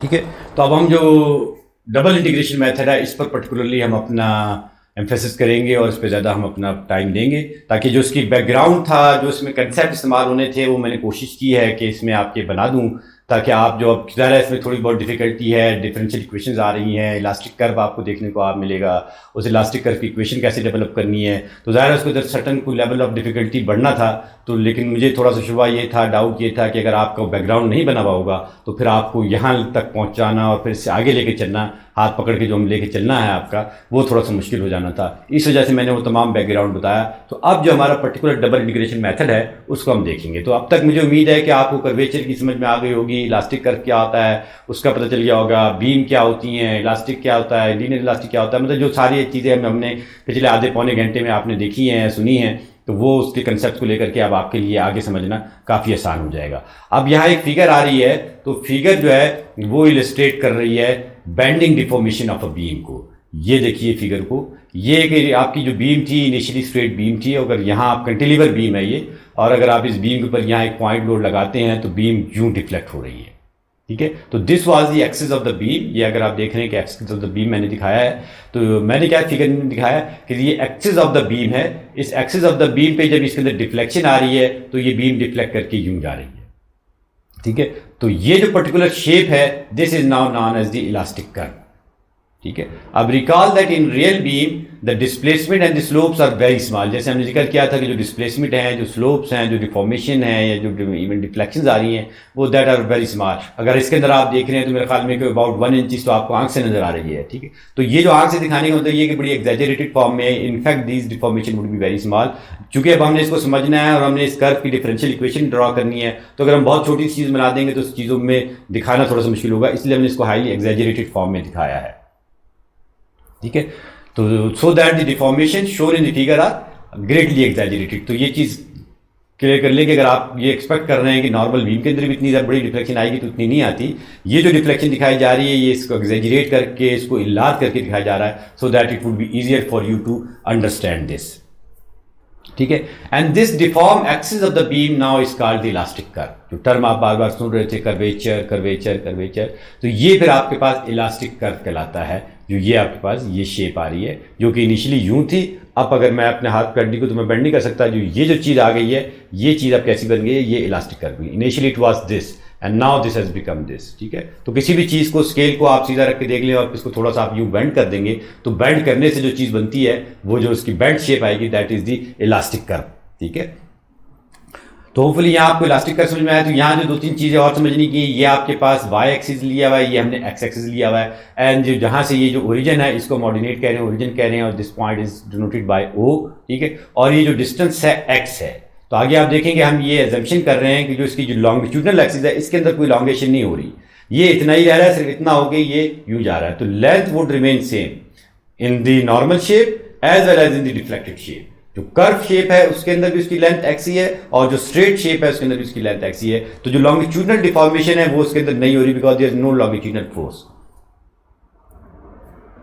ठीक है। तो अब हम जो डबल इंटीग्रेशन मेथड है इस पर पर्टिकुलरली हम अपना एम्फेसिस करेंगे और इस पर ज़्यादा हम अपना टाइम देंगे, ताकि जो इसकी बैकग्राउंड था, जो इसमें कंसेप्ट इस्तेमाल होने थे, वो मैंने कोशिश की है कि इसमें आपके बना दूं, ताकि आप जो अब ज़ाहिर है इसमें थोड़ी बहुत डिफिकल्टी है, डिफरेंशियल इक्वेशंस आ रही हैं, इलास्टिक कर्व आपको देखने को आप मिलेगा, उस इलास्टिक कर्व की इक्वेशन कैसे डेवलप करनी है, तो ज़ाहिर है उसको इधर सर्टन को लेवल ऑफ डिफिकल्टी बढ़ना था। तो लेकिन मुझे थोड़ा सा शुबा ये था, डाउट ये था कि अगर आपका बैकग्राउंड नहीं बना हुआ होगा तो फिर आपको यहाँ तक पहुँचाना और फिर इससे आगे लेके चलना, हाथ पकड़ के जो हम लेके चलना है आपका, वो थोड़ा सा मुश्किल हो जाना था। इस वजह से मैंने वो तमाम बैकग्राउंड बताया। तो अब जो हमारा पर्टिकुलर डबल इंटीग्रेशन मेथड है उसको हम देखेंगे। तो अब तक मुझे उम्मीद है कि आपको कर्वेचर की समझ में आ गई होगी, इलास्टिक कर्व क्या होता है उसका पता चल गया होगा, बीम क्या होती हैं, इलास्टिक क्या होता है, लीनियर इलास्टिक क्या होता है, मतलब जो सारी चीज़ें हमने पिछले आधे पौने घंटे में आपने देखी हैं, सुनी हैं, तो वो उसके कंसेप्ट को लेकर के अब आपके लिए आगे समझना काफ़ी आसान हो जाएगा। अब यहाँ एक फिगर आ रही है, तो फिगर जो है वो इलस्ट्रेट कर रही है bending deformation of a beam को। ये देखिए फिगर को, ये कि आपकी जो बीम थी इनिशियली स्ट्रेट बीम थी, अगर यहाँ आप कैंटिलीवर बीम है ये, और अगर आप इस बीम के ऊपर यहाँ एक पॉइंट लोड लगाते हैं तो बीम यूं डिफ्लेक्ट हो रही है। ठीक है, तो this was the axis of the beam. ये अगर आप देख रहे हैं कि एक्सिस ऑफ द बीम मैंने दिखाया है, तो मैंने क्या फिगर में दिखाया कि ये एक्सिस ऑफ द बीम है। इस एक्सिस ऑफ द बीम पे जब इसके अंदर डिफ्लेक्शन आ रही है तो ये बीम डिफ्लेक्ट करके यूं जा रही है। ठीक है, तो ये जो पर्टिकुलर शेप है, this is now known as the elastic curve. ठीक है, अब recall that in real beam the displacement and the slopes are very small. जैसे हमने जिक्र किया था कि जो डिस्प्लेसमेंट है, जो स्लोप्स हैं, जो डिफॉर्मेशन है, या जो इवन डिफ्लेक्शंस आ रही हैं, वो दैट आर वेरी स्मॉल। अगर इसके अंदर आप देख रहे हैं तो मेरे ख्याल में अबाउट 1 इंच तो आपको आंख से नजर आ रही है। ठीक है, तो ये जो आंख से दिखाने का होता है ये कि बड़ी एग्जैजरेटेड फॉर्म में, in fact these deformation would be very small. चूंकि अब हमने इसको समझना है और हमने इस कर्व की डिफरेंशियल इक्वेशन ड्रॉ करनी है, तो अगर हम बहुत छोटी चीज़ बना देंगे तो उस चीज़ों में दिखाना थोड़ा सा मुश्किल होगा, इसलिए हमने इसको हाईली एग्जैजरेटेड फॉर्म में दिखाया है। ठीक है, तो so that the deformation shown in the figure are greatly exaggerated. तो ये चीज़ क्लियर कर लें कि अगर आप ये एक्सपेक्ट कर रहे हैं कि नॉर्मल बीम के अंदर भी इतनी ज़्यादा बड़ी डिफ्लेक्शन आएगी, तो उतनी नहीं आती। ये जो डिफ्लेक्शन दिखाई जा रही है ये इसको एग्जैजरेट करके, इसको इलाज करके दिखाया जा रहा है, so that it would be easier for you to understand this. ठीक है, and this deform axis of the beam now is called the elastic curve. जो टर्म आप बार बार सुन रहे थे, कर्वेचर कर्वेचर कर्वेचर, तो ये फिर आपके पास इलास्टिक कर्व कहलाता है। जो ये आपके पास ये शेप आ रही है, जो कि इनिशियली यूं थी, अब अगर मैं अपने हाथ पे हड्डी को तो मैं बेंड नहीं कर सकता, जो ये जो चीज़ आ गई है, ये चीज़ अब कैसी बन गई है, ये elastic curve. Initially it was this and now this has become this. ठीक है, तो किसी भी चीज़ को, स्केल को आप सीधा रख के देख लें और इसको थोड़ा सा आप यूं बेंड कर देंगे, तो बेंड करने से जो चीज़ बनती है, वो जो उसकी बेंड शेप आएगी, that is the elastic curve. ठीक है, तो होपफुली यहाँ आपको इलास्टिक कर्व समझ में आया। तो यहाँ जो 2-3 चीज़ें और समझनी की, ये आपके पास वाई एक्सिस लिया हुआ है, ये हमने एक्स एक्सिस लिया हुआ है, एंड जो जहाँ से ये जो ओरिजिन है इसको हम ऑर्डिनेट कह रहे हैं, ओरिजिन कह रहे हैं, और this point is denoted by O. ठीक है, और ये जो डिस्टेंस है एक्स है। तो आगे आप देखेंगे हम ये एजम्पशन कर रहे हैं कि जो इसकी जो लॉन्गिट्यूडनल एक्सिस है इसके अंदर कोई लॉन्गेशन नहीं हो रही, ये इतना ही रह रहा है, सिर्फ इतना हो गया, ये यूं जा रहा है। तो length would remain same in the normal shape as well as in the deflected shape. जो कर्व शेप है उसके अंदर भी उसकी लेंथ एक्स ही है, और जो स्ट्रेट शेप है उसके अंदर भी उसकी लेंथ एक्स ही है। तो जो लॉन्गिट्यूडनल डिफॉर्मेशन है वो उसके अंदर नहीं हो रही, because there is no longitudinal force.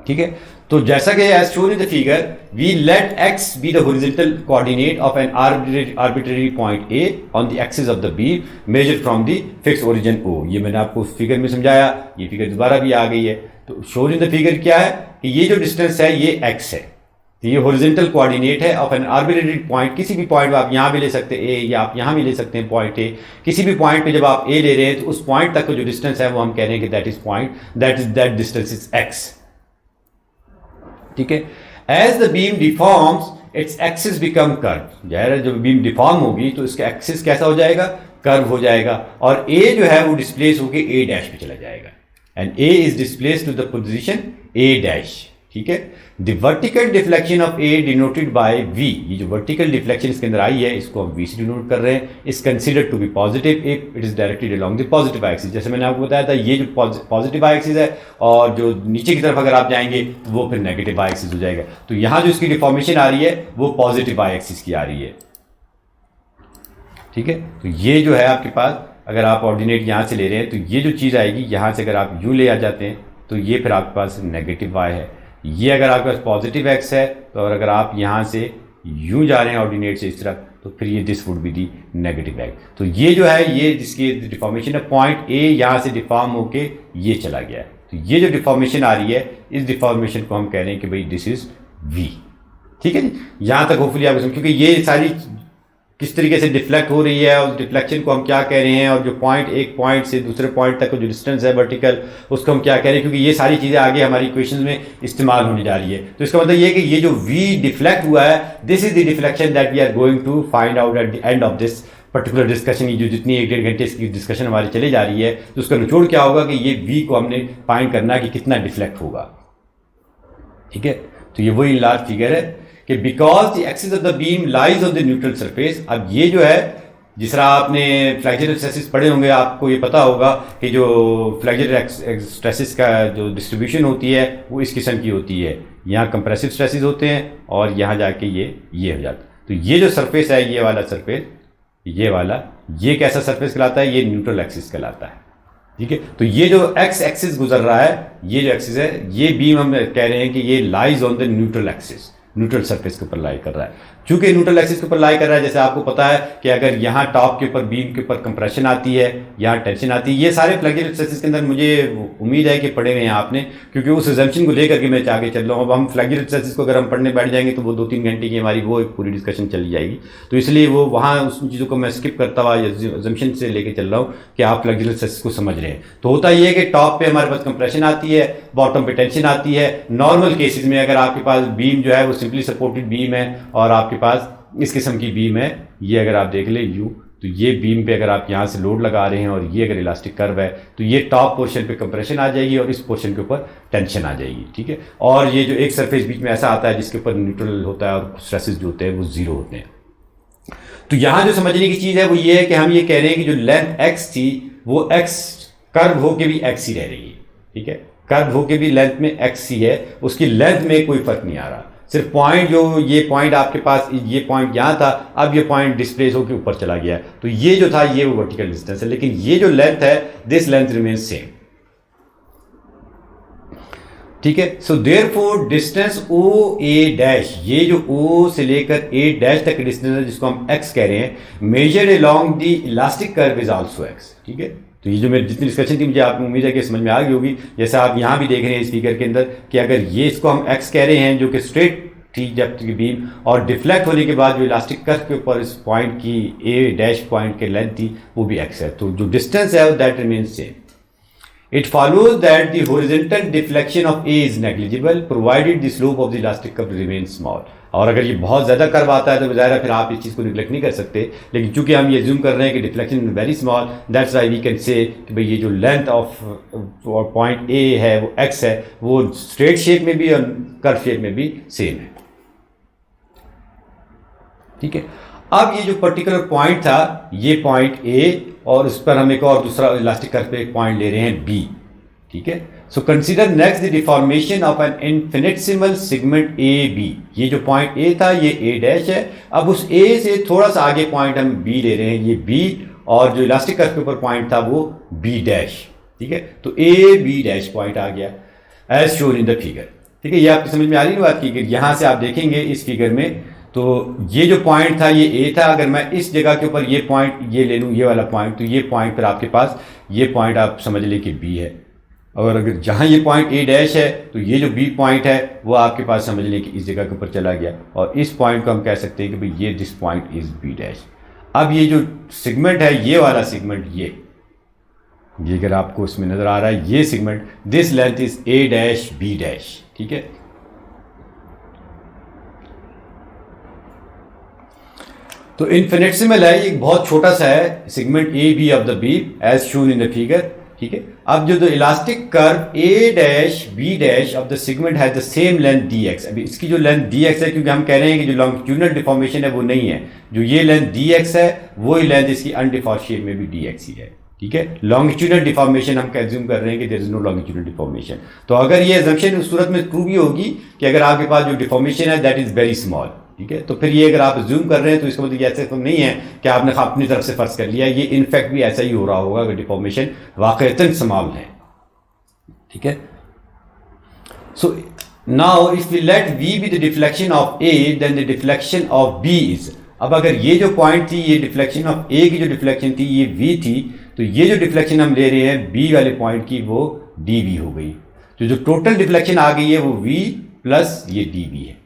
ठीक है, तो जैसा कि as shown in the figure, we let X be the horizontal coordinate of an arbitrary point A on the axis of the beam measured from the fix origin O. ये मैंने आपको figure में समझाया, ये फिगर दोबारा भी आ गई है। तो शोन इन द फिगर क्या है कि ये जो डिस्टेंस है ये एक्स है, तो ये हॉरिजॉन्टल कोऑर्डिनेट है ऑफ एन आर्बिट्रेरी पॉइंट। किसी भी पॉइंट आप यहाँ भी ले सकते हैं ए, या आप यहाँ भी ले सकते हैं पॉइंट ए। किसी भी पॉइंट पे जब आप ए ले रहे हैं तो उस पॉइंट तक का जो डिस्टेंस है वो हम कह रहे हैं कि that is point, that distance is X. ठीक है, as the beam deforms its axis become curve. जाहिर है जब बीम डिफॉर्म होगी तो इसका एक्सिस कैसा हो जाएगा, कर्व हो जाएगा, और ए जो है वो डिस्प्लेस होकर ए डैश पे चला जाएगा, and A is displace to the position A dash. ठीक है, the vertical deflection of A denoted by V. ये जो वर्टिकल डिफ्लेक्शन इसके अंदर आई है इसको हम वी से डिनोट कर रहे हैं। Is considered to be positive if it is directed along the positive axis. जैसे मैंने आपको बताया था, ये जो पॉजिटिव एक्सिस है, और जो नीचे की तरफ अगर आप जाएंगे तो वो फिर नेगेटिव एक्सिस हो जाएगा। तो यहाँ जो इसकी डिफॉर्मेशन आ रही है वो पॉजिटिव एक्सिस की आ रही है। ठीक है, तो ये जो है आपके पास, अगर आप ऑर्डिनेट यहाँ से ले रहे हैं तो ये जो चीज़ आएगी, यहाँ से अगर आप यूँ ले आ जाते हैं तो ये फिर आपके पास नेगेटिव वाई है। ये अगर आपके पास पॉजिटिव एक्स है, तो और अगर आप यहाँ से यूं जा रहे हैं ऑर्डिनेट से इस तरफ, तो फिर ये this would be the negative egg. तो ये जो है ये जिसकी डिफॉर्मेशन है, पॉइंट ए यहाँ से डिफॉर्म होके ये चला गया है, तो ये जो डिफॉर्मेशन आ रही है इस डिफॉर्मेशन को हम कह रहे हैं कि भाई दिस इज वी। ठीक है जी, यहाँ तक होपफुली आप, क्योंकि ये सारी किस तरीके से डिफ्लेक्ट हो रही है और डिफ्लेक्शन को हम क्या कह रहे हैं, और जो पॉइंट एक पॉइंट से दूसरे पॉइंट तक जो डिस्टेंस है वर्टिकल उसको हम क्या कह रहे हैं, क्योंकि ये सारी चीज़ें आगे हमारी इक्वेशन में इस्तेमाल होने जा रही है। तो इसका मतलब ये है कि ये जो वी डिफ्लेक्ट हुआ है, this is the deflection that we are going to find out at the end of this particular discussion. ये जो जितनी 1-1.5 घंटे इसकी डिस्कशन हमारी चली जा रही है, तो उसका निचोड़ क्या होगा कि ये वी को हमने फाइंड करना कि कितना डिफ्लेक्ट होगा। ठीक है, तो ये वही लार्ज फिगर है कि because the axis of the beam lies on the neutral surface. अब ये जो है, जिस तरह आपने फ्लैक्चरल स्ट्रेसेस पढ़े होंगे, आपको ये पता होगा कि जो फ्लैक्चरल स्ट्रेसेस का जो डिस्ट्रीब्यूशन होती है वो इस किस्म की होती है। यहाँ कंप्रेसिव स्ट्रेसेस होते हैं और यहाँ जाके ये हो जाता है। तो ये जो सरफेस है, ये वाला सरफेस, ये वाला, ये कैसा सरफेस कहलाता है, ये न्यूट्रल एक्सिस कहलाता है। ठीक है, तो ये जो एक्स एक्सिस गुजर रहा है, ये जो एक्सिस है, ये बीम हम कह रहे हैं कि ये lies on the neutral axis, neutral surface के ऊपर लाई कर रहा है। चूंकि न्यूट्रल एक्सिस के ऊपर लाई कर रहा है, जैसे आपको पता है कि अगर यहाँ टॉप के ऊपर बीम के ऊपर कंप्रेशन आती है, यहाँ टेंशन आती है, ये सारे फ्लैक्चरल स्ट्रेसेस के अंदर मुझे उम्मीद है कि पढ़े हुए हैं आपने, क्योंकि उस एजम्पशन को लेकर के मैं आगे चल रहा हूँ। अब हम फ्लैक्चरल स्ट्रेसेस को अगर हम पढ़ने बैठ जाएंगे तो वो 2-3 घंटे की हमारी वो एक पूरी डिस्कशन चली जाएगी। तो इसलिए वो वहाँ उस चीज़ों को मैं स्किप करता हुआ एजम्पशन से लेकर चल रहा हूँ कि आप फ्लैक्चरल स्ट्रेसेस को समझ रहे हैं। तो होता ये है कि टॉप पे हमारे पास कंप्रेशन आती है, बॉटम पे टेंशन आती है। नॉर्मल केसेस में अगर आपके पास बीम जो है वो सिंपली सपोर्टेड बीम है और आपके पास इस किस्म की बीम है, ये अगर आप देख ले यू, तो ये बीम पे अगर आप यहाँ से लोड लगा रहे हैं और ये अगर इलास्टिक कर्व है, तो ये टॉप पोर्शन पे कंप्रेशन आ जाएगी और इस पोर्शन के ऊपर टेंशन आ जाएगी। ठीक है, और ये जो एक सरफेस बीच में ऐसा आता है जिसके ऊपर न्यूट्रल होता है और स्ट्रेसेस जो होते हैं वो जीरो होते हैं। तो यहाँ जो समझने की चीज़ है वो ये है कि हम ये कह रहे हैं कि जो लेंथ एक्स थी वो एक्स कर्व होके भी एक्स ही रह रही है। ठीक है, कर्व होके भी लेंथ में एक्स ही है, उसकी लेंथ में कोई फर्क नहीं आ रहा। सिर्फ पॉइंट, जो ये पॉइंट आपके पास, ये पॉइंट यहाँ था, अब ये पॉइंट डिस्प्लेस होकर ऊपर चला गया, तो ये जो था ये वो वर्टिकल डिस्टेंस है, लेकिन ये जो लेंथ है दिस लेंथ रिमेन्स सेम। ठीक है, सो देयरफॉर डिस्टेंस ओ ए डैश, ये जो ओ से लेकर ए डैश तक डिस्टेंस है जिसको हम एक्स कह रहे हैं, measured along the elastic curve is also x. ठीक है, तो ये जो मेरी जितनी डिस्कशन थी मुझे आपको उम्मीद है कि समझ में आ गई होगी। जैसे आप यहाँ भी देख रहे हैं इस फिगर के अंदर कि अगर ये इसको हम एक्स कह रहे हैं जो कि स्ट्रेट थी डेप्थ की बीम, और डिफ्लेक्ट होने के बाद जो इलास्टिक कर्व के ऊपर इस पॉइंट की ए डैश पॉइंट की लेंथ थी वो भी एक्स है, तो जो डिस्टेंस है that remains same. It follows that the horizontal deflection of A is negligible provided the slope of the elastic curve remains small। और अगर ये बहुत ज़्यादा कर्व आता है तो ज़ाहिर है फिर आप इस चीज़ को निगलेक्ट नहीं कर सकते, लेकिन चूंकि हम ये ज्यूम कर रहे हैं कि deflection very small, that's why we can say कि भाई ये जो लेंथ ऑफ पॉइंट ए है वो एक्स है, वो स्ट्रेट शेप में भी और कर्व शेप में भी सेम है। ठीक है, अब ये जो पर्टिकुलर पॉइंट था ये पॉइंट ए, और उस पर हम एक और दूसरा इलास्टिक कर्व पे एक पॉइंट ले रहे हैं बी। ठीक है, so consider next the deformation of an infinitesimal segment A B. ये जो पॉइंट ए था ये ए डैश है, अब उस ए से थोड़ा सा आगे पॉइंट हम बी ले रहे हैं, ये बी, और जो इलास्टिक कर्व के ऊपर पॉइंट था वो बी डैश। ठीक है, तो ए बी डैश पॉइंट आ गया as shown in the figure. ठीक है, ये आपकी समझ में आ रही है बात की, यहाँ से आप देखेंगे इस फिगर में, तो ये जो पॉइंट था ये ए था, अगर मैं इस जगह के ऊपर ये पॉइंट ये ले लूँ, ये वाला पॉइंट, तो ये पॉइंट पर आपके पास ये पॉइंट आप समझ लें कि बी है, और अगर जहाँ ये पॉइंट ए डैश है तो ये जो बी पॉइंट है वो आपके पास समझ लें कि इस जगह के ऊपर चला गया, और इस पॉइंट को हम कह सकते हैं कि भाई ये this point is B dash. अब ये जो सेगमेंट है ये वाला सेगमेंट, ये अगर आपको इसमें नजर आ रहा है ये segment, this length is A dash B dash. ठीक है, तो इन्फिनिटेसिमल है, एक बहुत छोटा सा है segment A B of the beam as shown in the figure. ठीक है, अब जो elastic curve A dash B dash of the segment has the same length D X. अभी इसकी जो लेंथ डी एक्स है, क्योंकि हम कह रहे हैं कि जो लॉन्गिट्यूडनल डिफॉर्मेशन है वो नहीं है, जो ये लेंथ डी एक्स है वही लेंथ इसकी अनडिफॉर्म शेप में भी डी एक्स ही है। ठीक है, लॉन्गिट्यूडनल डिफॉर्मेशन हम एज्यूम कर रहे हैं कि there is no longitudinal deformation. तो अगर ये एजम्पशन उस सूरत में ट्रू भी होगी कि अगर आपके पास जो डिफॉर्मेशन है दैट इज वेरी स्मॉल, ठीक है, तो फिर ये अगर आप ज्यूम कर रहे हैं तो इसका मतलब ऐसे तो नहीं है कि आपने अपनी तरफ से फर्ज कर लिया, ये इनफैक्ट भी ऐसा ही हो रहा होगा अगर डिफॉर्मेशन वाकईतन स्मॉल है। ठीक है, So now if we let V be the deflection of A, then the deflection of B is अब अगर ये जो पॉइंट थी, ये डिफ्लेक्शन ऑफ ए की जो डिफ्लेक्शन थी ये v थी, तो ये जो डिफ्लेक्शन हम ले रहे हैं b वाले पॉइंट की वो dv हो गई। तो जो टोटल डिफ्लेक्शन आ गई है वो v प्लस ये dv है,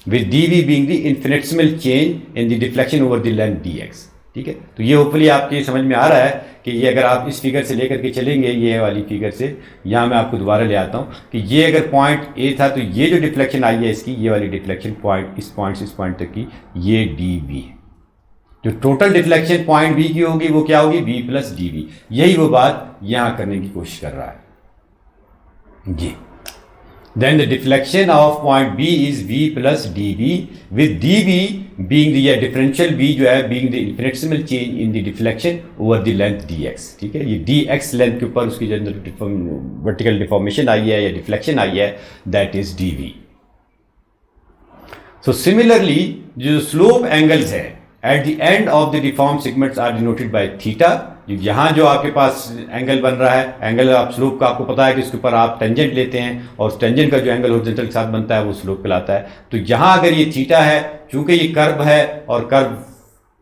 with dv being the infinitesimal change in the deflection over the length dx। ठीक है, तो ये होपफुली आपके समझ में आ रहा है कि ये अगर आप इस फिगर से लेकर के चलेंगे, ये वाली फिगर से, यहाँ मैं आपको दोबारा ले आता हूँ कि ये अगर पॉइंट ए था तो ये जो डिफ्लेक्शन आई है इसकी, ये वाली डिफ्लेक्शन पॉइंट इस पॉइंट से इस पॉइंट तक की, ये dv है। जो टोटल डिफ्लेक्शन पॉइंट बी की होगी वो क्या होगी, v प्लस dv। यही वो बात यहाँ करने की कोशिश कर रहा है जी। Then the deflection of point B is v plus dv, with dv being the differential v जो है being the infinitesimal change in the deflection over the length dx। ठीक है, ये dx लेंथ के ऊपर उसकी जो अंदर वर्टिकल डिफॉर्मेशन आई है या डिफ्लेक्शन आई है, that is dv। So similarly जो स्लोप एंगल्स है at the end of the deformed segments are denoted by theta। यहाँ जो आपके पास एंगल बन रहा है, एंगल आप स्लोप का आपको पता है कि इसके ऊपर आप टेंजेंट लेते हैं और टेंजेंट का जो एंगल हॉरिजॉन्टल के साथ बनता है वो स्लोप कहलाता है। तो यहाँ अगर ये थीटा है, चूंकि ये कर्व है और कर्व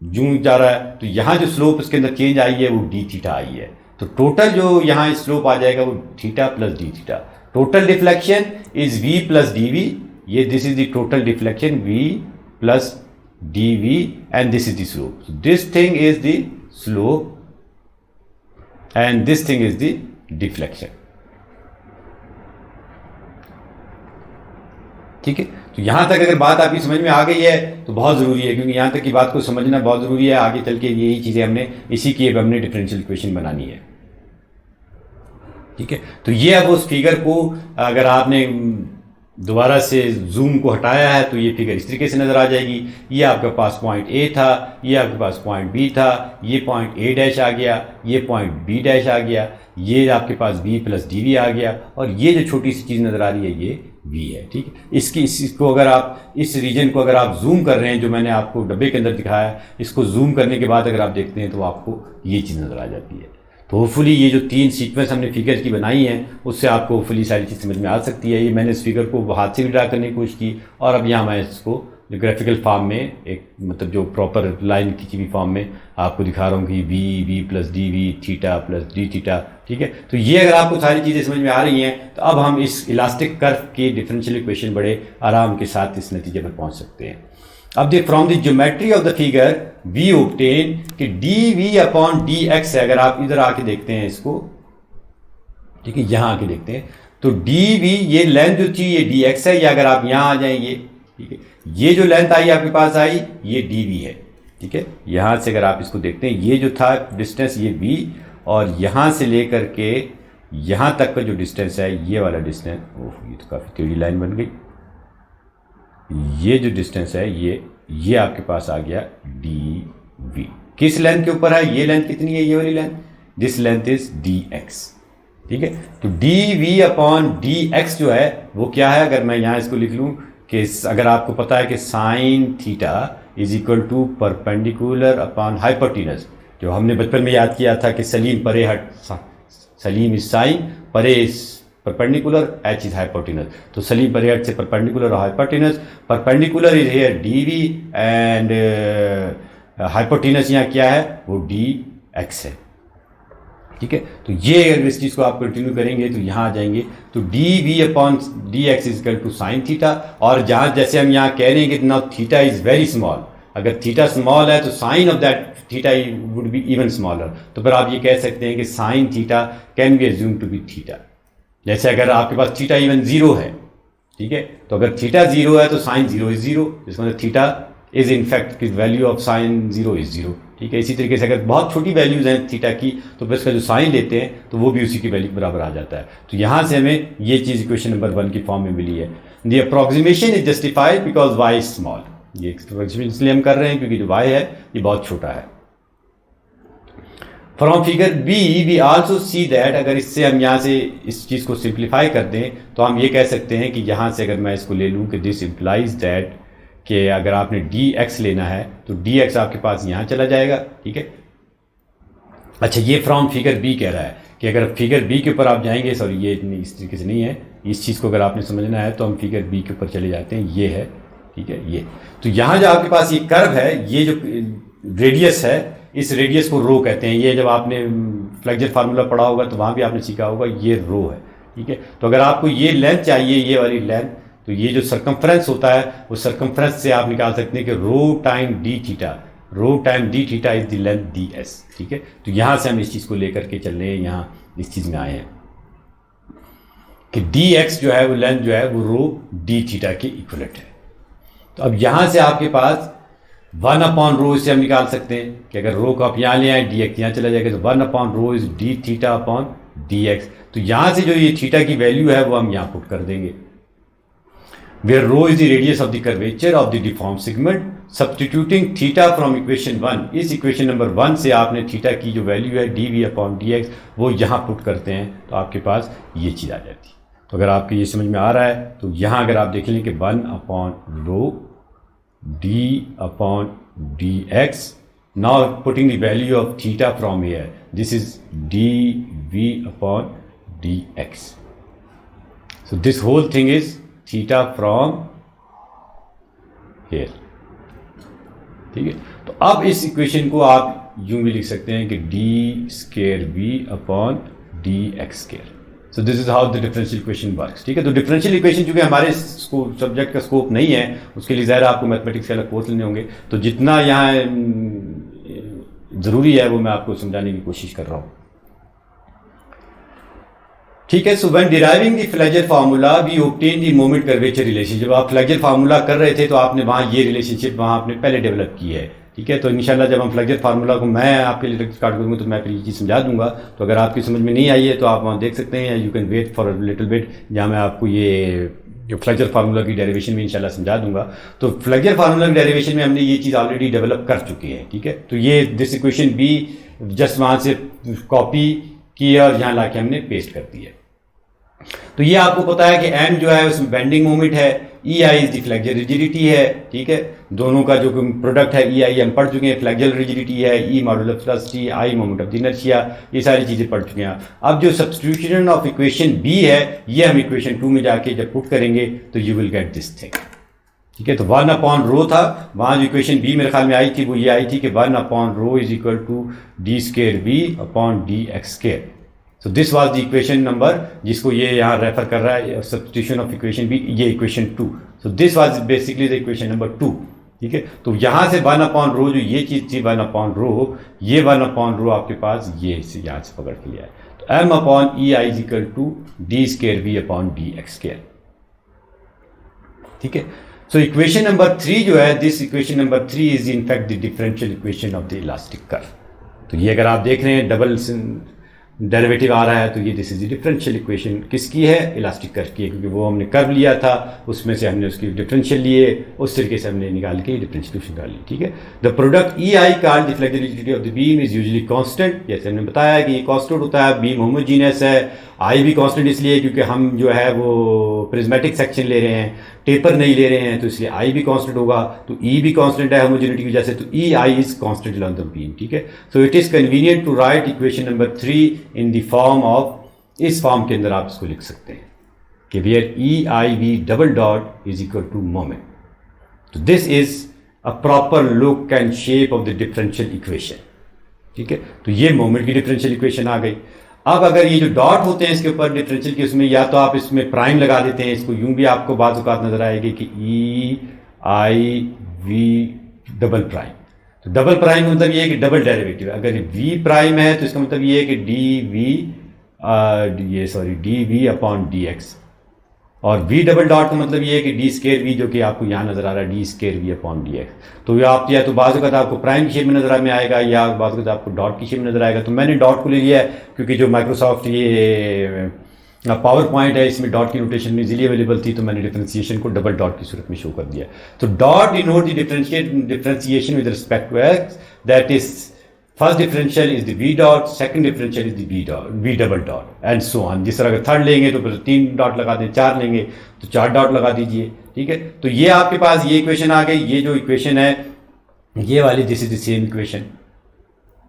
जूं जा रहा है, तो यहाँ जो स्लोप इसके अंदर चेंज आई है वो डी थीटा आई है। तो टोटल जो यहाँ स्लोप आ जाएगा वो theta plus D theta. Total deflection is V plus D V, ये this is the total deflection V plus D V and this is the slope. This thing is the slope and this thing is the deflection। ठीक है, तो यहां तक अगर बात आपकी समझ में आ गई है तो बहुत ज़रूरी है, क्योंकि यहां तक की बात को समझना बहुत ज़रूरी है। आगे चल के यही चीज़ें हमने इसी की हमने डिफरेंशियल इक्वेशन बनानी है। ठीक है, तो ये अब उस फिगर को अगर आपने दोबारा से जूम को हटाया है तो ये फिगर इस तरीके से नज़र आ जाएगी। ये आपके पास पॉइंट ए था, ये आपके पास पॉइंट बी था, ये पॉइंट ए डैश आ गया, ये पॉइंट बी डैश आ गया, ये आपके पास बी प्लस डी वी आ गया, और ये जो छोटी सी चीज़ नज़र आ रही है ये वी है। ठीक है, इसको अगर आप इस रीजन को अगर आप जूम कर रहे हैं, जो मैंने आपको डब्बे के अंदर दिखाया, इसको जूम करने के बाद अगर आप देखते हैं तो आपको ये चीज़ नज़र आ जाती है। तो होपफुली ये जो तीन सीक्वेंस हमने फिगर की बनाई हैं उससे आपको होपफुली सारी चीज़ समझ में आ सकती है। ये मैंने इस फिगर को हाथ से भी ड्रा करने की कोशिश की, और अब यहाँ मैं इसको ग्राफिकल फॉर्म में एक मतलब जो प्रॉपर लाइन खींची हुई फॉर्म में आपको दिखा रहा हूँ कि V plus D V, theta plus D theta. ठीक है, तो ये अगर आपको सारी चीज़ें समझ में आ रही हैं तो अब हम इस इलास्टिक कर्व के डिफरेंशियल इक्वेशन बड़े आराम के साथ इस नतीजे पर पहुँच सकते हैं। अब देख, from the geometry of the figure we obtain कि D V upon D X है। अगर आप इधर आके देखते हैं इसको, ठीक है, यहाँ आके देखते हैं तो डी वी ये लेंथ जो थी ये डी एक्स है, या अगर आप यहाँ आ जाएं ये, ठीक है, ये जो लेंथ आई आपके पास आई ये डी वी है। ठीक है, यहाँ से अगर आप इसको देखते हैं, ये जो था डिस्टेंस ये वी, और यहाँ से लेकर के यहाँ तक का जो डिस्टेंस है ये वाला डिस्टेंस, ओह ये तो काफ़ी टेढ़ी लाइन बन गई। ये जो डिस्टेंस है ये आपके पास आ गया डी वी। किस लेंथ के ऊपर है? ये लेंथ कितनी है? ये वाली length, this length is D X. ठीक है, तो D V upon D X जो है वो क्या है? अगर मैं यहाँ इसको लिख लूँ कि अगर आपको पता है कि sine theta is equal to perpendicular upon hypotenuse, जो हमने बचपन में याद किया था कि सलीम परे हट, सलीम इज साइन, परे is perpendicular, H is hypotenuse. तो सलीम परे हट से परपेंडिकुलर और hypotenuse, perpendicular is here D V and hypotenuse यहाँ क्या है? वो डी एक्स है। ठीक है, तो ये अगर इस चीज़ को आप कंटिन्यू करेंगे तो यहाँ आ जाएंगे तो D V upon D X is equal to sine theta, और जहाँ जैसे हम यहाँ कह रहे हैं कि now theta is very small, अगर थीटा स्मॉल है तो sine of that theta would be even smaller. तो फिर आप ये कह सकते हैं कि sine theta can be assume to be theta. जैसे अगर आपके पास थीटा इवन जीरो है, ठीक है, तो अगर थीटा जीरो है तो साइन जीरो इज जीरो, जिसका मतलब theta is in fact value of sine zero is zero. ठीक है, इसी तरीके से अगर बहुत छोटी वैल्यूज हैं थीटा की तो फिर इसका जो साइन लेते हैं तो वो भी उसी की वैल्यू बराबर आ जाता है। तो यहाँ से हमें ये चीज़ इक्वेशन नंबर 1 की फॉर्म में मिली है। The approximation is justified because Y is small. ये अप्रॉक्सीमेशन इसलिए हम कर रहे हैं क्योंकि जो वाई है ये बहुत छोटा है। From figure B we also see that, अगर इससे हम यहाँ से इस चीज़ को सिंप्लीफाई कर दें तो हम ये कह सकते हैं कि यहाँ से अगर मैं इसको ले लूँ कि दिस इम्प्लाइज दैट कि अगर आपने डी एक्स लेना है तो डी एक्स आपके पास यहाँ चला जाएगा। ठीक है, अच्छा ये फ्रॉम फिगर बी कह रहा है कि अगर फिगर बी के ऊपर आप जाएंगे, सॉरी ये इस तरीके से नहीं है, इस चीज़ को अगर आपने समझना है तो हम फिगर बी के ऊपर चले जाते हैं। ये है ठीक है ये। तो यहाँ जो आपके पास ये कर्व है, ये जो रेडियस है, इस रेडियस को रो कहते हैं। ये जब आपने फ्लेक्सर फार्मूला पढ़ा होगा तो वहाँ भी आपने सीखा होगा, ये रो है, ठीक है। तो अगर आपको ये लेंथ चाहिए, ये वाली लेंथ, तो ये जो सर्कमफ्रेंस होता है, उस सर्कमफ्रेंस से आप निकाल सकते हैं कि rho time D theta, rho time D theta is the length D S, ठीक है। तो यहाँ से हम इस चीज़ को लेकर के चल रहे हैं, यहाँ इस चीज़ में आए हैं कि डी एक्स जो है वो लेंथ जो है वो रो डी थीटा के इक्वलेंट है। तो अब यहाँ से आपके पास 1/रो से हम निकाल सकते हैं कि अगर रो को आप यहाँ ले आए, डी एक्स यहाँ चला जाएगा, तो 1/रो is D theta upon D X. तो यहाँ से जो ये थीटा की वैल्यू है वो हम यहाँ पुट कर देंगे, where rho is the radius of the curvature of the deformed segment, substituting theta from equation 1। इस इक्वेशन नंबर 1 से आपने थीटा की जो वैल्यू है dv अपॉन dx वो यहाँ पुट करते हैं, तो आपके पास ये चीज़ आ जाती है। तो अगर आपको ये समझ में आ रहा है तो यहाँ अगर आप देख लें कि 1/रो d upon dx, now putting the value of theta from here, this is dv upon dx। so this whole thing is theta from here, ठीक है। तो अब इस इक्वेशन को आप यूं भी लिख सकते हैं कि D square V upon D X square. So this is how the differential equation works, ठीक है। तो डिफरेंशियल इक्वेशन चूंकि हमारे सब्जेक्ट का स्कोप नहीं है, उसके लिए ज़ाहिर आपको मैथमेटिक्स के अलग कोर्स लेने होंगे, तो जितना यहाँ ज़रूरी है वो मैं आपको समझाने की कोशिश कर रहा हूँ, ठीक है। So when deriving the flexure formula we obtain the moment curvature relation. जब आप फ्लेक्सर फार्मूला कर रहे थे तो आपने वहाँ ये रिलेशनशिप वहाँ आपने पहले डेवलप की है, ठीक है। तो इंशाल्लाह जब हम फ्लेक्सर फार्मूला को मैं आपके लिए स्टार्ट करूँगा तो मैं फिर ये चीज़ समझा दूंगा। तो अगर आपकी समझ में नहीं आई है तो आप वहाँ देख सकते हैं, you can wait for a little bit, जहाँ मैं आपको ये जो फ्लेक्सर फार्मूला की डेरिवेशन में इंशाल्लाह समझा दूंगा। तो फ्लेक्सर फार्मूला की डेरिवेशन में हमने ये चीज़ ऑलरेडी डेवलप कर चुके हैं, ठीक है। तो ये दिस इक्वेशन भी जस्ट वहाँ से कॉपी की और यहाँ ला के हमने पेस्ट कर दी है। तो ये आपको पता है कि एम जो है उसमें बेंडिंग मोमेंट है, ई I is the flexor rigidity है, ठीक है। दोनों का जो प्रोडक्ट है ई आई हम पढ़ चुके हैं, फ्लेक्सर रिजिडिटी है, E modulus velocity, I moment of the inertia, ये सारी चीज़ें पढ़ चुके हैं। अब जो सब्स्टिट्यूशन ऑफ इक्वेशन बी है ये हम इक्वेशन 2 में जाके जब पुट करेंगे तो you will get this thing, ठीक है। तो 1/रो था, वहाँ जो इक्वेशन बी मेरे ख्याल में आई थी वो ये आई थी कि 1/रो is equal to D square B upon D X square. So this was the equation number जिसको ये यहाँ रेफर कर रहा है, सब्स्टिट्यूशन ऑफ इक्वेशन बी, ये equation 2। So this was basically the equation number 2, ठीक है। तो यहाँ से 1/रो जो ये चीज़ थी 1/रो, ये 1/रो आपके पास ये इसे यहाँ से पकड़ के लिया है। तो M upon E I is equal to D square B upon D X square, ठीक है। सो इक्वेशन नंबर 3 जो है, this equation number 3 is in fact the differential equation of the elastic curve. तो ये अगर आप देख रहे हैं डबल डेरिवेटिव आ रहा है तो ये this is the differential equation किसकी है, इलास्टिक कर्व की है, क्योंकि वो हमने कर्व लिया था उसमें से हमने उसकी डिफरेंशियल लिए, उस तरीके से हमने निकाल के डिफरेंशियल इक्वेशन निकाल ली, ठीक है। The product E I called the flexor rigidity of the beam is usually constant. जैसे हमने बताया कि ये कांस्टेंट होता है, बीम होमोजीनियस है, आई भी कांस्टेंट इसलिए क्योंकि हम जो है वो प्रिज्मेटिक सेक्शन ले रहे हैं, टेपर नहीं ले रहे हैं, तो इसलिए आई भी कांस्टेंट होगा। तो ई भी कांस्टेंट है होमोजेनिटी की वजह से, तो E I is constant along the beam, ठीक है। So it is convenient to write equation number 3 in the form of, इस फॉर्म के अंदर आप इसको लिख सकते हैं कि where E I V double dot is equal to moment. तो this is a proper look and shape of the differential equation, ठीक है। तो ये मोमेंट की डिफरेंशियल इक्वेशन आ गई। अब अगर ये जो डॉट होते हैं इसके ऊपर डिफरेंशियल के, उसमें या तो आप इसमें प्राइम लगा देते हैं, इसको यूं भी आपको बाज़ औक़ात नजर आएगी कि E I V double prime. तो डबल प्राइम का मतलब ये है कि डबल डेरिवेटिव, अगर वी प्राइम है तो इसका मतलब ये है कि D V upon D X, और वी डबल डॉट का मतलब ये है कि डी स्केयर वी, जो कि आपको यहाँ नजर आ रहा है D square V upon D X. तो आप या तो बाज़ औक़ात आपको प्राइम की शेप में नजर में आएगा या बाज़ औक़ात आपको डॉट की शेप में नजर आएगा। तो मैंने डॉट को ले लिया है क्योंकि जो माइक्रोसॉफ्ट ये पावर पॉइंट है इसमें डॉट की नोटेशन इजीली अवेलेबल थी, तो मैंने डिफरेंशिएशन को डबल डॉट की सूरत में शो कर दिया। तो dot denote the differentiation with respect to X, that is first differential is the V dot, second differential is the V double dot and so on. जिस तरह अगर थर्ड लेंगे तो फिर 3 डॉट लगा दें, 4 लेंगे तो 4 डॉट लगा दीजिए, ठीक है। तो ये आपके पास ये इक्वेशन आ गई। ये जो इक्वेशन है ये वाली, this is the same equation,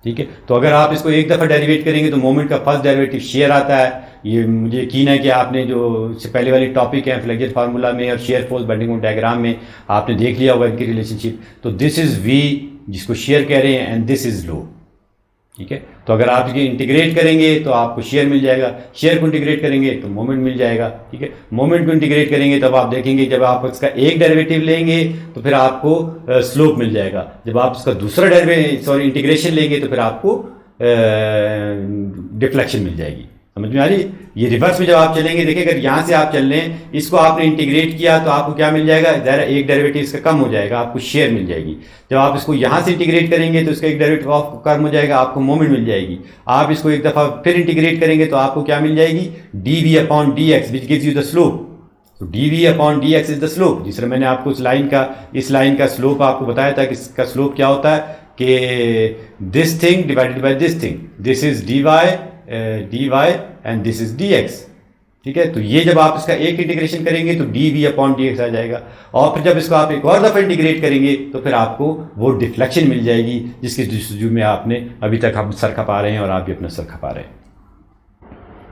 ठीक है। तो अगर आप इसको एक दफ़ा डेरिवेट करेंगे तो मोमेंट का फर्स्ट डेरिवेटिव शेयर आता है। ये मुझे यकीन है कि आपने जो इससे पहले वाली टॉपिक है फ्लेक्जर फार्मूला में और shear force bending moment diagram में आपने देख लिया होगा इनकी रिलेशनशिप। तो दिस इज़ वी जिसको शेयर कह रहे हैं एंड दिस इज़ लो। ठीक है। तो अगर आप इसके इंटीग्रेट करेंगे तो आपको शेयर मिल जाएगा, शेयर को इंटीग्रेट करेंगे तो मोमेंट मिल जाएगा। ठीक है। मोमेंट को इंटीग्रेट करेंगे तब आप देखेंगे जब आप इसका एक डेरिवेटिव लेंगे तो फिर आपको स्लोप मिल जाएगा, जब आप इसका दूसरा इंटीग्रेशन लेंगे तो फिर आपको डिफ्लेक्शन मिल जाएगी। समझ में आ रही है? ये रिवर्स में जब आप चलेंगे, देखिए अगर यहाँ से आप चल लें, इसको आपने इंटीग्रेट किया तो आपको क्या मिल जाएगा, ज़रा एक डेरिवेटिव इसका कम हो जाएगा, आपको शेयर मिल जाएगी। जब आप इसको यहाँ से इंटीग्रेट करेंगे तो इसका एक डेरिवेटिव ऑफ कम हो जाएगा, आपको मोमेंट मिल जाएगी। आप इसको एक दफ़ा फिर इंटीग्रेट करेंगे तो आपको क्या मिल जाएगी, dv upon dx which gives you the slope. तो dv upon dx is the slope. जिस तरह मैंने आपको इस लाइन का स्लोप आपको बताया था कि इसका स्लोप क्या होता है कि this thing divided by this thing, this is dy and this is dx। ठीक है। तो ये जब आप इसका एक इंटीग्रेशन करेंगे तो dv अपॉन dx आ जाएगा, और फिर जब इसको आप एक और दफ़ा इंटीग्रेट करेंगे तो फिर आपको वो डिफ्लेक्शन मिल जाएगी जिसके जस्तजू में आपने अभी तक हम सर खपा रहे हैं और आप भी अपना सर खपा रहे हैं।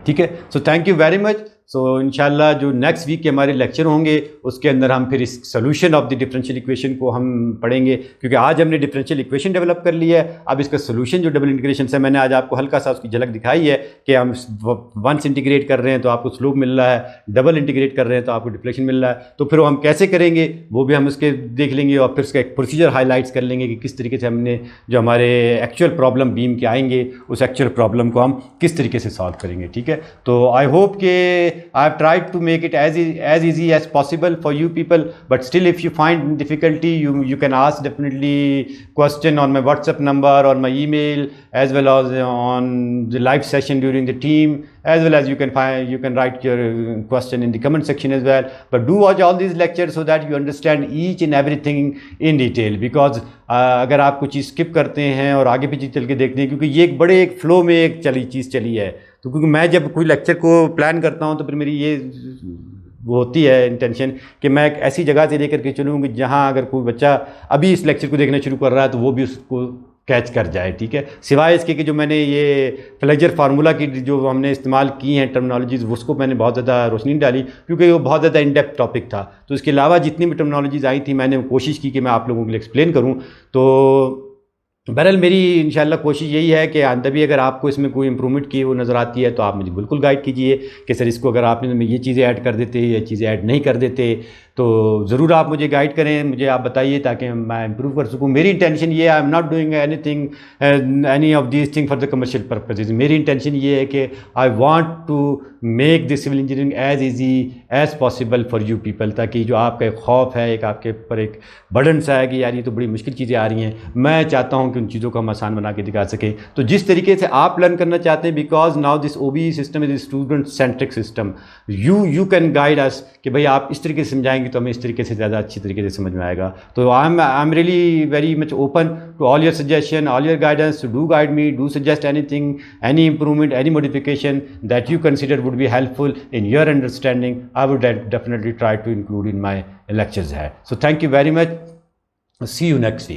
ठीक है। So thank you very much. So इंशाल्लाह जो नेक्स्ट वीक के हमारे लेक्चर होंगे उसके अंदर हम फिर इस solution of the differential equation को हम पढ़ेंगे, क्योंकि आज हमने डिफरेंशियल इक्वेशन डेवलप कर लिया है। अब इसका सोल्यूशन जो डबल इंटीग्रेशन से मैंने आज आपको हल्का सा उसकी झलक दिखाई है कि हम वंस इंटीग्रेट कर रहे हैं तो आपको स्लोप मिल रहा है, डबल इंटीग्रेट कर रहे हैं तो आपको डिफ्लेक्शन मिल रहा है। तो फिर हम कैसे करेंगे वो भी हम उसके देख लेंगे, और फिर उसका एक प्रोसीजर हाईलाइट्स कर लेंगे कि किस तरीके से हमने जो हमारे एक्चुअल प्रॉब्लम बीम के आएंगे उस एक्चुअल प्रॉब्लम को हम किस तरीके से सॉल्व करेंगे। ठीक है। तो आई होप कि I have tried to make it as easy as possible for you people, but still if you find difficulty you can ask definitely question on my WhatsApp number or my email, as well as on the live session during the team, as well as you can write your question in the comment section as well. But do watch all these lectures so that you understand each and everything in detail, because अगर आप कुछ चीज़ skip करते हैं और आगे पीछे चल के देखते हैं, क्योंकि ये एक बड़े एक फ्लो में एक चीज़ चली है, तो क्योंकि मैं जब कोई लेक्चर को प्लान करता हूँ तो फिर मेरी ये वो होती है इंटेंशन कि मैं एक ऐसी जगह से लेकर के चलूँ कि जहाँ अगर कोई बच्चा अभी इस लेक्चर को देखना शुरू कर रहा है तो वो भी उसको कैच कर जाए। ठीक है। सिवाय इसके कि जो मैंने ये फ्लेक्जर फार्मूला की जो हमने इस्तेमाल की हैं टर्मिनोलॉजीज़, उसको मैंने बहुत ज़्यादा रोशनी डाली क्योंकि वो बहुत ज़्यादा इन डेप्थ टॉपिक था। तो इसके अलावा जितनी भी टर्मिनोलॉजीज़ आई थी मैंने कोशिश की कि मैं आप लोगों के लिए एक्सप्लेन करूँ। तो बहरहाल मेरी इंशाल्लाह कोशिश यही है कि आंदा भी अगर आपको इसमें कोई इंप्रूवमेंट की वो नज़र आती है तो आप मुझे बिल्कुल गाइड कीजिए कि सर इसको अगर आपने ये चीज़ें ऐड कर देते, ये चीज़ें ऐड नहीं कर देते, तो ज़रूर आप मुझे गाइड करें, मुझे आप बताइए ताकि मैं इम्प्रूव कर सकूँ। मेरी इंटेंशन ये है, I am not doing anything any of these thing for the commercial purposes. मेरी इंटेंशन ये है कि I want to make this civil engineering as easy as possible for you people, ताकि जो आपका एक खौफ है, एक आपके ऊपर एक बर्डन सा है कि यार ये तो बड़ी मुश्किल चीज़ें आ रही हैं, मैं चाहता हूँ कि उन चीज़ों को हम आसान बना के दिखा सकें। तो जिस तरीके से आप लर्न करना चाहते हैं, because now this OBE system is student centric system, you can guide us कि भाई आप इस तरीके से समझाएंगे तो हमें इस तरीके से ज़्यादा अच्छी तरीके से समझ में आएगा। तो I am really very much open to all your suggestion, all your guidance, to do guide me, do suggest anything, any improvement, any modification that you consider would be helpful in your understanding. I would definitely try to include in my lectures here. So thank you very much. See you next week.